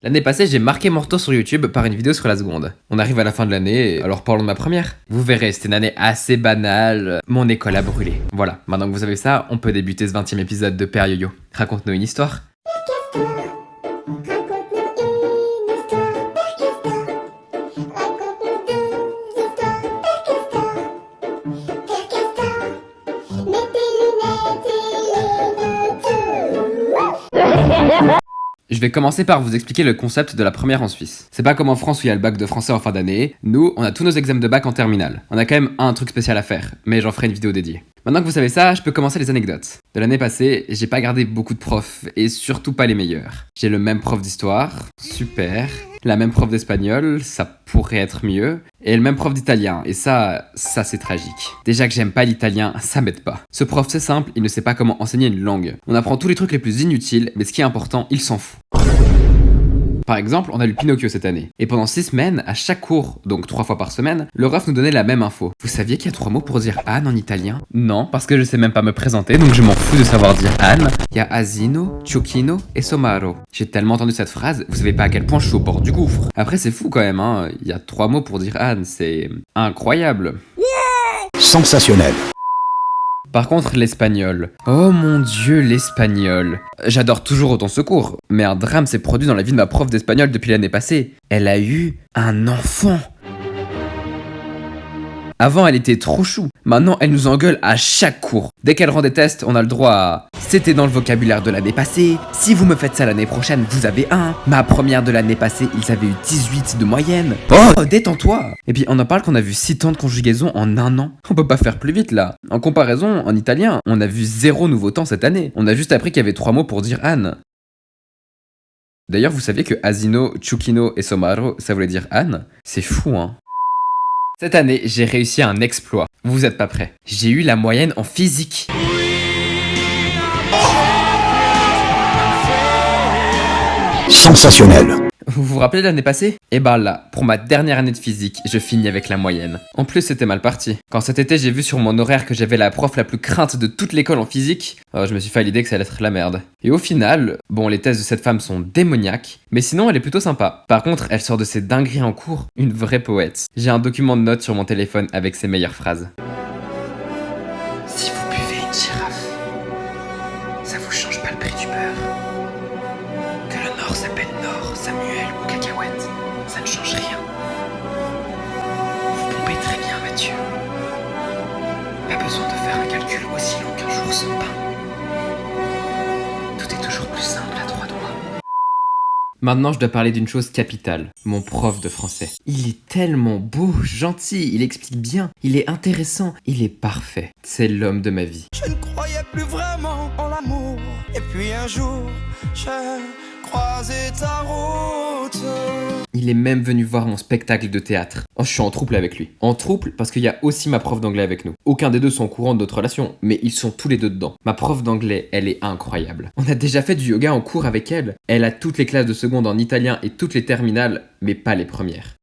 L'année passée, j'ai marqué mon retour sur YouTube par une vidéo sur la seconde. On arrive à la fin de l'année, alors parlons de ma première. Vous verrez, c'était une année assez banale. Mon école a brûlé. Voilà, maintenant que vous savez ça, on peut débuter ce 20e épisode de Père Yo-Yo. Raconte-nous une histoire. Je vais commencer par vous expliquer le concept de la première en Suisse. C'est pas comme en France où il y a le bac de français en fin d'année. Nous, on a tous nos examens de bac en terminale. On a quand même un truc spécial à faire, mais j'en ferai une vidéo dédiée. Maintenant que vous savez ça, je peux commencer les anecdotes. De l'année passée, j'ai pas gardé beaucoup de profs, et surtout pas les meilleurs. J'ai le même prof d'histoire, super. La même prof d'espagnol, ça pourrait être mieux. Et le même prof d'italien, et ça c'est tragique. Déjà que j'aime pas l'italien, ça m'aide pas. Ce prof c'est simple, il ne sait pas comment enseigner une langue. On apprend tous les trucs les plus inutiles, mais ce qui est important, il s'en fout. Par exemple, on a lu Pinocchio cette année. Et pendant 6 semaines, à chaque cours, donc 3 fois par semaine, le ref nous donnait la même info. Vous saviez qu'il y a 3 mots pour dire Anne en italien? Non, parce que je sais même pas me présenter, donc je m'en fous de savoir dire Anne. Il y a asino, ciocchino et somaro. J'ai tellement entendu cette phrase, vous savez pas à quel point je suis au bord du gouffre. Après c'est fou quand même, hein. Il y a 3 mots pour dire Anne, c'est incroyable. Sensationnel. Par contre, l'espagnol. Oh mon dieu, l'espagnol. J'adore toujours autant ce cours, mais un drame s'est produit dans la vie de ma prof d'espagnol depuis l'année passée. Elle a eu un enfant. Avant, elle était trop chou. Maintenant, elle nous engueule à chaque cours. Dès qu'elle rend des tests, on a le droit à « C'était dans le vocabulaire de l'année passée. Si vous me faites ça l'année prochaine, vous avez 1. Ma première de l'année passée, ils avaient eu 18 de moyenne. Oh, détends-toi !» Et puis, on en parle qu'on a vu 6 temps de conjugaison en 1 an. On peut pas faire plus vite, là. En comparaison, en italien, on a vu 0 nouveau temps cette année. On a juste appris qu'il y avait 3 mots pour dire Anne. D'ailleurs, vous saviez que asino, ciocchino et somaro, ça voulait dire Anne? C'est fou, hein. Cette année, j'ai réussi un exploit. Vous êtes pas prêts. J'ai eu la moyenne en physique. Sensationnel. Vous vous rappelez de l'année passée? Et ben là, pour ma dernière année de physique, je finis avec la moyenne. En plus, c'était mal parti. Quand cet été, j'ai vu sur mon horaire que j'avais la prof la plus crainte de toute l'école en physique, je me suis fait à l'idée que ça allait être la merde. Et au final, bon, les thèses de cette femme sont démoniaques, mais sinon, elle est plutôt sympa. Par contre, elle sort de ses dingueries en cours, une vraie poète. J'ai un document de notes sur mon téléphone avec ses meilleures phrases. Si vous buvez une girafe, ça vous change pas le prix du beurre. Que le Nord s'appelle Nord, Samuel ou Cacahuète, ça ne change rien. Vous pompez très bien, Mathieu. Pas besoin de faire un calcul aussi long qu'un jour sans pain. Tout est toujours plus simple à 3 doigts. Maintenant, je dois parler d'une chose capitale. Mon prof de français. Il est tellement beau, gentil, il explique bien, il est intéressant, il est parfait. C'est l'homme de ma vie. Je ne croyais plus vraiment en l'amour. Et puis un jour, j'ai croisé ta route. Il est même venu voir mon spectacle de théâtre. Oh, je suis en trouble avec lui. En trouble parce qu'il y a aussi ma prof d'anglais avec nous. Aucun des deux sont au courant de notre relation, mais ils sont tous les deux dedans. Ma prof d'anglais, elle est incroyable. On a déjà fait du yoga en cours avec elle. Elle a toutes les classes de seconde en italien et toutes les terminales, mais pas les premières.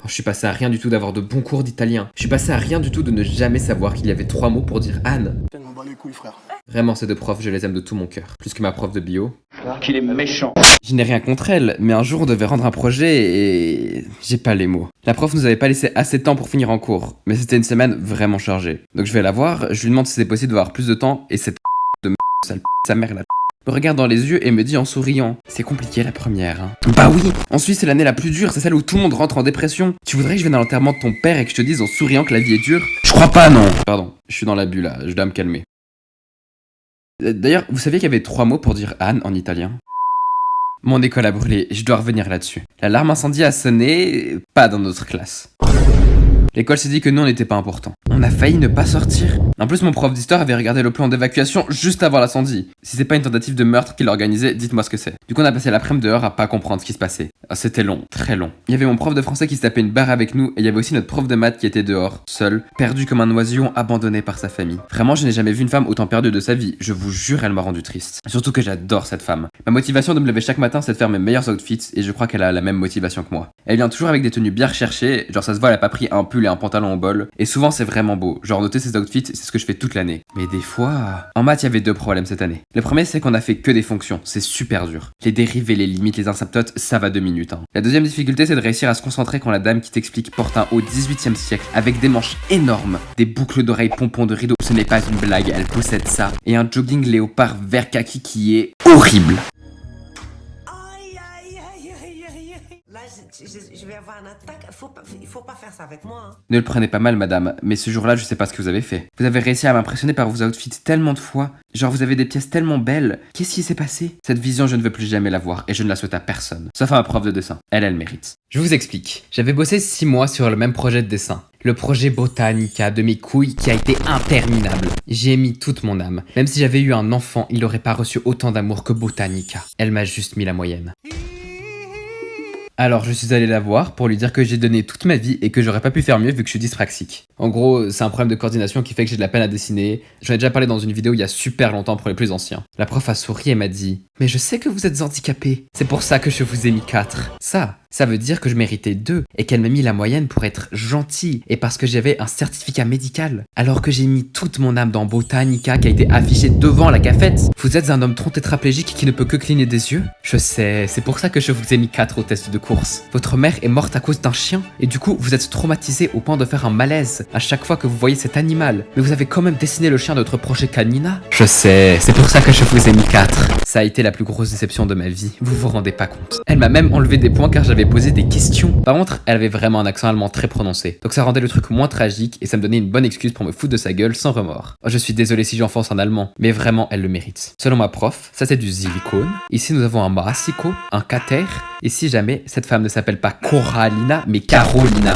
Je suis passé à rien du tout d'avoir de bons cours d'italien. Je suis passé à rien du tout de ne jamais savoir qu'il y avait 3 mots pour dire Anne. Je m'en bats les couilles, frère. Vraiment, ces deux profs, je les aime de tout mon cœur. Plus que ma prof de bio. Qu'il est méchant. Je n'ai rien contre elle, mais un jour on devait rendre un projet et... j'ai pas les mots. La prof nous avait pas laissé assez de temps pour finir en cours, mais c'était une semaine vraiment chargée. Donc je vais la voir, je lui demande si c'est possible d'avoir plus de temps, et cette de sale sa mère là me regarde dans les yeux et me dit en souriant « C'est compliqué la première, hein. » Bah oui. En Suisse, c'est l'année la plus dure, c'est celle où tout le monde rentre en dépression. Tu voudrais que je vienne à l'enterrement de ton père et que je te dise en souriant que la vie est dure? Je crois pas, non. Pardon, je suis dans l'abus là, je dois me calmer. D'ailleurs, vous saviez qu'il y avait 3 mots pour dire Anne en italien? Mon école a brûlé, je dois revenir là-dessus. L'alarme incendie a sonné, pas dans notre classe. L'école s'est dit que nous on n'était pas important. On a failli ne pas sortir. En plus, mon prof d'histoire avait regardé le plan d'évacuation juste avant l'incendie. Si c'est pas une tentative de meurtre qu'il organisait, dites-moi ce que c'est. Du coup, on a passé l'après-midi dehors à pas comprendre ce qui se passait. C'était long, très long. Il y avait mon prof de français qui se tapait une barre avec nous, et il y avait aussi notre prof de maths qui était dehors, seul, perdu comme un oisillon abandonné par sa famille. Vraiment, je n'ai jamais vu une femme autant perdue de sa vie. Je vous jure, elle m'a rendu triste. Surtout que j'adore cette femme. Ma motivation de me lever chaque matin, c'est de faire mes meilleurs outfits, et je crois qu'elle a la même motivation que moi. Elle vient toujours avec des tenues bien recherchées, genre ça se voit, elle a pas pris un peu pull et un pantalon au bol. Et souvent c'est vraiment beau, genre noter ces outfits, c'est ce que je fais toute l'année. Mais des fois... En maths, il y avait 2 problèmes cette année. Le premier, c'est qu'on a fait que des fonctions, c'est super dur. Les dérivés, les limites, les asymptotes, ça va 2 minutes. Hein. La deuxième difficulté, c'est de réussir à se concentrer quand la dame qui t'explique porte un haut 18e siècle avec des manches énormes, des boucles d'oreilles pompons de rideau, ce n'est pas une blague, elle possède ça, et un jogging léopard vert kaki qui est horrible. Là, je vais avoir un attaque. Il faut pas faire ça avec moi. Hein. Ne le prenez pas mal, madame, mais ce jour-là, je sais pas ce que vous avez fait. Vous avez réussi à m'impressionner par vos outfits tellement de fois. Genre, vous avez des pièces tellement belles. Qu'est-ce qui s'est passé? Cette vision, je ne veux plus jamais la voir et je ne la souhaite à personne. Sauf à ma prof de dessin. Elle mérite. Je vous explique. J'avais bossé 6 mois sur le même projet de dessin. Le projet Botanica de mes couilles qui a été interminable. J'y ai mis toute mon âme. Même si j'avais eu un enfant, il n'aurait pas reçu autant d'amour que Botanica. Elle m'a juste mis la moyenne. Alors je suis allé la voir pour lui dire que j'ai donné toute ma vie et que j'aurais pas pu faire mieux vu que je suis dyspraxique. En gros, c'est un problème de coordination qui fait que j'ai de la peine à dessiner. J'en ai déjà parlé dans une vidéo il y a super longtemps pour les plus anciens. La prof a souri et m'a dit « Mais je sais que vous êtes handicapé, c'est pour ça que je vous ai mis 4. » Ça veut dire que je méritais 2 et qu'elle m'a mis la moyenne pour être gentille et parce que j'avais un certificat médical. Alors que j'ai mis toute mon âme dans Botanica qui a été affiché devant la cafette. Vous êtes un homme tronc tétraplégique qui ne peut que cligner des yeux? Je sais, c'est pour ça que je vous ai mis 4 au test de course. Votre mère est morte à cause d'un chien et du coup vous êtes traumatisé au point de faire un malaise à chaque fois que vous voyez cet animal. Mais vous avez quand même dessiné le chien de notre projet Canina? Je sais, c'est pour ça que je vous ai mis 4. Ça a été la plus grosse déception de ma vie, vous vous rendez pas compte. Elle m'a même enlevé des points car j'avais posé des questions. Par contre, elle avait vraiment un accent allemand très prononcé. Donc ça rendait le truc moins tragique et ça me donnait une bonne excuse pour me foutre de sa gueule sans remords. Je suis désolé si j'enfonce en allemand, mais vraiment elle le mérite. Selon ma prof, ça c'est du silicone. Ici nous avons un massiko, un cater. Et si jamais cette femme ne s'appelle pas Coralina, mais Carolina.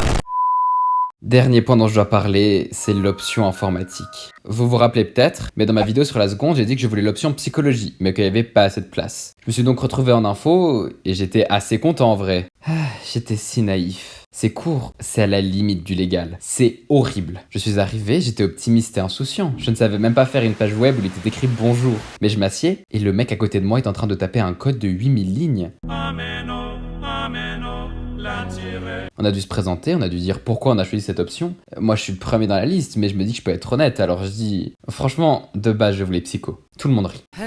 Dernier point dont je dois parler, c'est l'option informatique. Vous vous rappelez peut-être, mais dans ma vidéo sur la seconde, j'ai dit que je voulais l'option psychologie, mais qu'il n'y avait pas assez de place. Je me suis donc retrouvé en info, et j'étais assez content en vrai. J'étais si naïf. C'est court, c'est à la limite du légal. C'est horrible. Je suis arrivé, j'étais optimiste et insouciant. Je ne savais même pas faire une page web où il était écrit bonjour. Mais je m'assieds, et le mec à côté de moi est en train de taper un code de 8000 lignes. On a dû se présenter, on a dû dire pourquoi on a choisi cette option. Moi je suis le premier dans la liste, mais je me dis que je peux être honnête, alors je dis... Franchement, de base je voulais psycho. Tout le monde rit. Je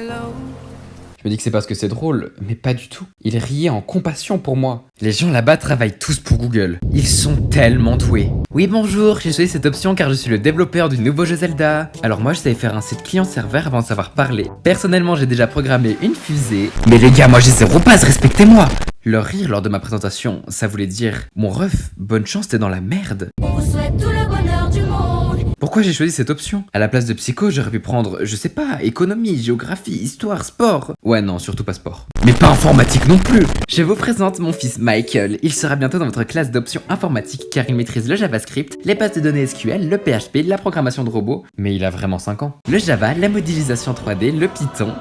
me dis que c'est parce que c'est drôle, mais pas du tout. Il riait en compassion pour moi. Les gens là-bas travaillent tous pour Google. Ils sont tellement doués. Oui bonjour, j'ai choisi cette option car je suis le développeur du nouveau jeu Zelda. Alors moi je savais faire un site client-serveur avant de savoir parler. Personnellement j'ai déjà programmé une fusée. Mais les gars, moi j'ai 0 base, respectez-moi. Leur rire lors de ma présentation, ça voulait dire « Mon ref, bonne chance, t'es dans la merde !» On vous souhaite tout le bonheur du monde. Pourquoi j'ai choisi cette option? À la place de psycho, j'aurais pu prendre, je sais pas, économie, géographie, histoire, sport. Ouais non, surtout pas sport. Mais pas informatique non plus. Je vous présente mon fils Michael. Il sera bientôt dans votre classe d'options informatique car il maîtrise le JavaScript, les bases de données SQL, le PHP, la programmation de robots. Mais il a vraiment 5 ans. Le Java, la modélisation 3D, le Python...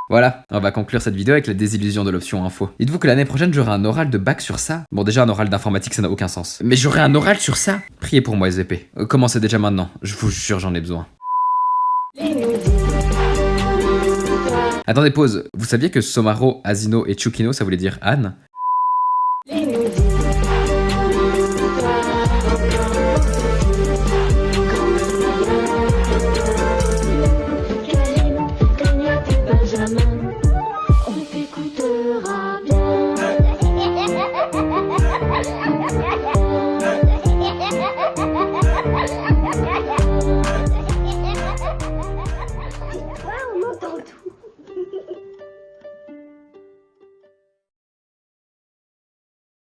Voilà, on va conclure cette vidéo avec la désillusion de l'option info. Dites-vous que l'année prochaine j'aurai un oral de bac sur ça. Bon déjà un oral d'informatique ça n'a aucun sens. Mais j'aurai un oral sur ça. Priez pour moi SVP. Commencez déjà maintenant, je vous jure j'en ai besoin. Attendez pause, vous saviez que Somaro, Asino et Chukino ça voulait dire Anne?